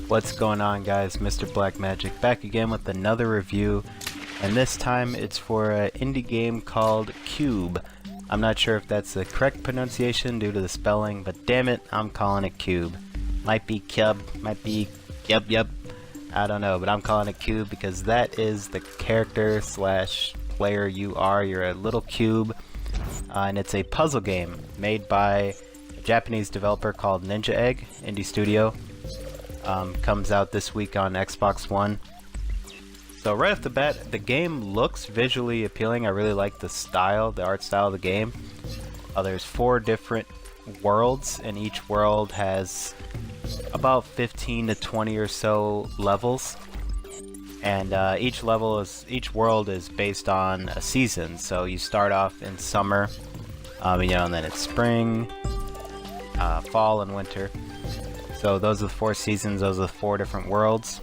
What's going on, guys? Mr. Black Magic back again with another review, and this time it's for an indie game called Kyub. I'm not sure if that's the correct pronunciation due to the spelling, but damn it, I'm calling it Kyub. Might be Kyub, might be yep, I don't know, but I'm calling it Kyub because that is the character slash player you are. You're a little cube, and it's a puzzle game made by a Japanese developer called Ninja Egg Indie Studio. Comes out this week on Xbox One. So right off the bat, the game looks visually appealing. I really like the style, the art style of the game. There's 4 different worlds, and each world has about 15 to 20 or so levels. And each world is based on a season. So you start off in summer, and then it's spring, fall, and winter. So those are the 4 seasons, those are the 4 different worlds.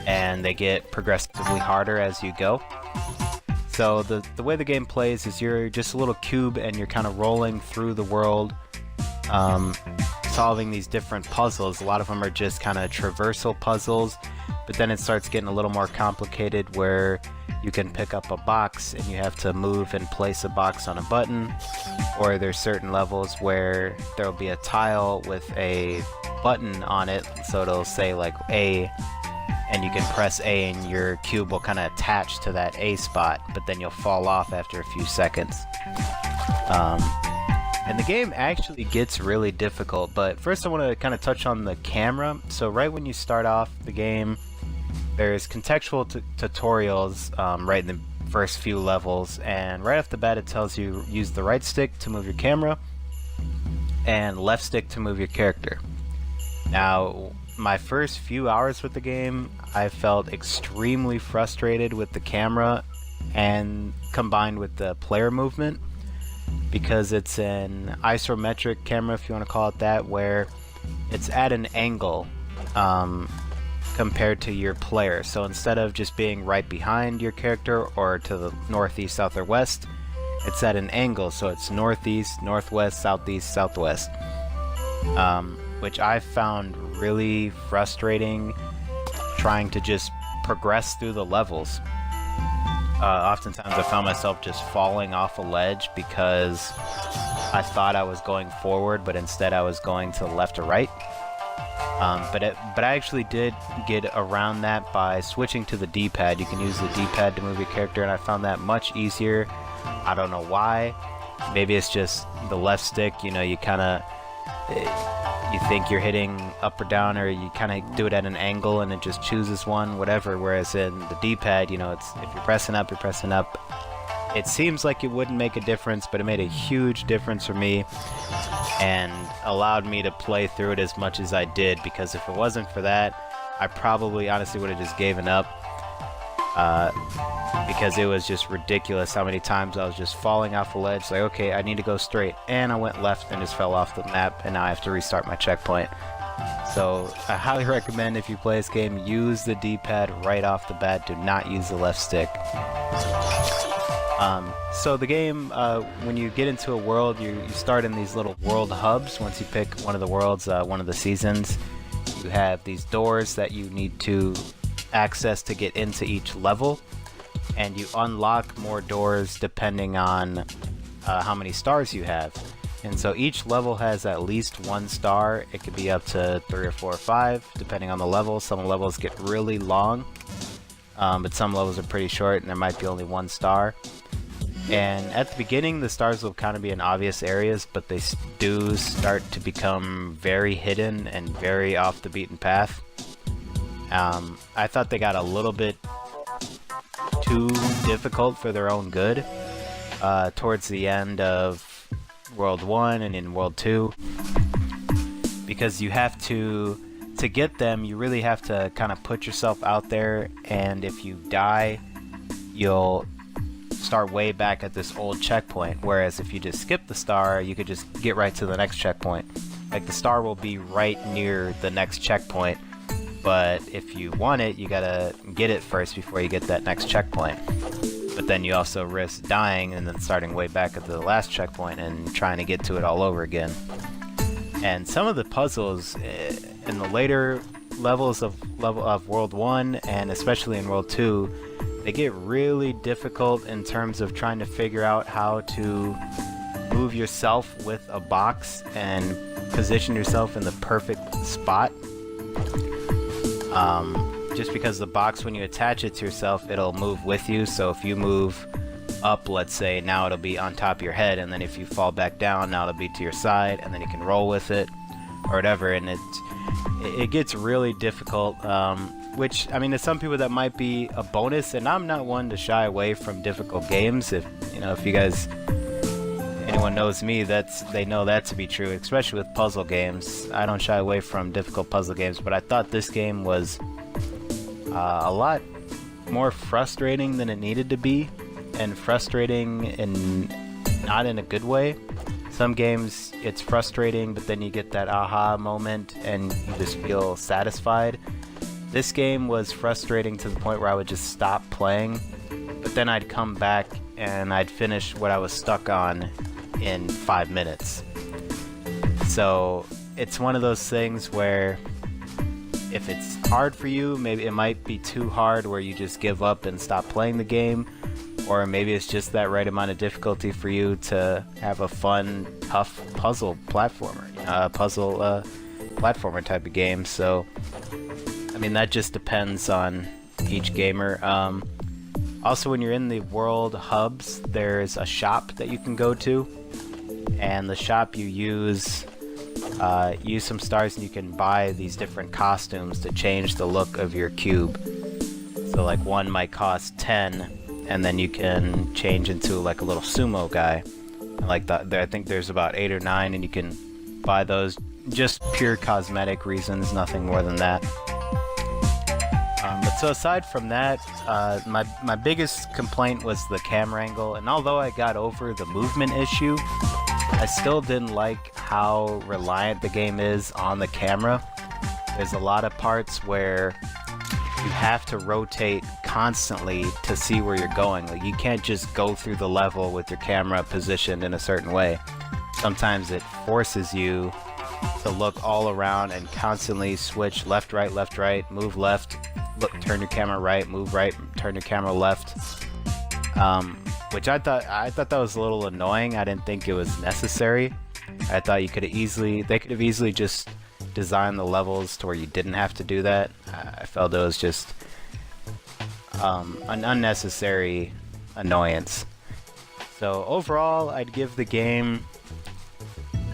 And they get progressively harder as you go. So the way the game plays is you're just a little cube and you're kind of rolling through the world, solving these different puzzles. A lot of them are just kind of traversal puzzles, but then it starts getting a little more complicated where you can pick up a box and you have to move and place a box on a button, or there's certain levels where there'll be a tile with a button on it, so it'll say like A, and you can press A and your cube will kind of attach to that A spot, but then you'll fall off after a few seconds. And the game actually gets really difficult, but first I want to kind of touch on the camera. So right when you start off the game, there's contextual tutorials right in the first few levels, and right off the bat it tells you use the right stick to move your camera and left stick to move your character. Now, my first few hours with the game, I felt extremely frustrated with the camera and combined with the player movement, because it's an isometric camera, if you want to call it that, where it's at an angle compared to your player. So instead of just being right behind your character or to the northeast, south, or west, it's at an angle. So it's northeast, northwest, southeast, southwest, which I found really frustrating trying to just progress through the levels. Oftentimes I found myself just falling off a ledge because I thought I was going forward, but instead I was going to the left or right. But I actually did get around that by switching to the D-pad. You can use the D-pad to move your character, and I found that much easier. I don't know why. Maybe it's just the left stick, you kind of... you think you're hitting up or down, or you kind of do it at an angle and it just chooses one, whatever, whereas in the D-pad, it's if you're pressing up, you're pressing up. It seems like it wouldn't make a difference, but it made a huge difference for me and allowed me to play through it as much as I did, because if it wasn't for that, I probably honestly would have just given up, because it was just ridiculous how many times I was just falling off a ledge, like, okay, I need to go straight, and I went left and just fell off the map, and now I have to restart my checkpoint. So I highly recommend, if you play this game, use the D-pad right off the bat. Do not use the left stick. So the game, when you get into a world, you start in these little world hubs. Once you pick one of the worlds, one of the seasons, you have these doors that you need to access to get into each level, and you unlock more doors depending on how many stars you have. And so each level has at least 1 star. It could be up to 3 or 4 or 5 depending on the level. Some levels get really long, but some levels are pretty short and there might be only 1 star. And at the beginning, the stars will kind of be in obvious areas, but they do start to become very hidden and very off the beaten path. I thought they got a little bit too difficult for their own good towards the end of World 1 and in World 2, because you have to get them, you really have to kind of put yourself out there, and if you die, you'll start way back at this old checkpoint, whereas if you just skip the star, you could just get right to the next checkpoint. Like, the star will be right near the next checkpoint, but if you want it, you gotta get it first before you get that next checkpoint. But then you also risk dying and then starting way back at the last checkpoint and trying to get to it all over again. And some of the puzzles, in the later levels of World 1 and especially in World 2, they get really difficult in terms of trying to figure out how to move yourself with a box and position yourself in the perfect spot. Just because the box, when you attach it to yourself, it'll move with you. So if you move up, let's say, now it'll be on top of your head, and then if you fall back down, now it'll be to your side, and then you can roll with it or whatever. And it gets really difficult, which, I mean, to some people that might be a bonus, and I'm not one to shy away from difficult games. If you guys, anyone knows me, they know that to be true, especially with puzzle games. I don't shy away from difficult puzzle games, but I thought this game was a lot more frustrating than it needed to be, and frustrating in not in a good way. Some games it's frustrating, but then you get that aha moment and you just feel satisfied. This game was frustrating to the point where I would just stop playing, but then I'd come back and I'd finish what I was stuck on in 5 minutes. So it's one of those things where if it's hard for you, maybe it might be too hard where you just give up and stop playing the game, or maybe it's just that right amount of difficulty for you to have a fun, tough puzzle platformer, platformer type of game. So, I mean, that just depends on each gamer. Also, when you're in the world hubs, there's a shop that you can go to, and the shop you use some stars and you can buy these different costumes to change the look of your cube. So like one might cost 10, and then you can change into like a little sumo guy. Like I think there's about 8 or 9, and you can buy those just pure cosmetic reasons, nothing more than that. But so aside from that, my biggest complaint was the camera angle, and although I got over the movement issue, I still didn't like how reliant the game is on the camera. There's a lot of parts where you have to rotate constantly to see where you're going. Like, you can't just go through the level with your camera positioned in a certain way. Sometimes it forces you to look all around and constantly switch left, right, move left, look, turn your camera right, move right, turn your camera left. Which I thought that was a little annoying. I didn't think it was necessary. I thought they could have easily just designed the levels to where you didn't have to do that. I felt it was just an unnecessary annoyance. So overall, I'd give the game,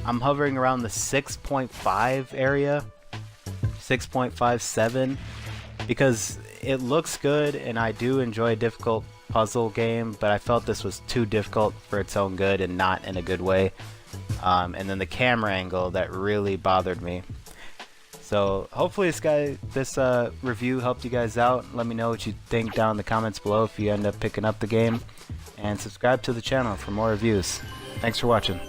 I'm hovering around the 6.5 area, 6.57, because it looks good and I do enjoy a difficult puzzle game, but I felt this was too difficult for its own good and not in a good way. And then the camera angle, that really bothered me. So hopefully this review helped you guys out. Let me know what you think down in the comments below if you end up picking up the game, and subscribe to the channel for more reviews. Thanks for watching.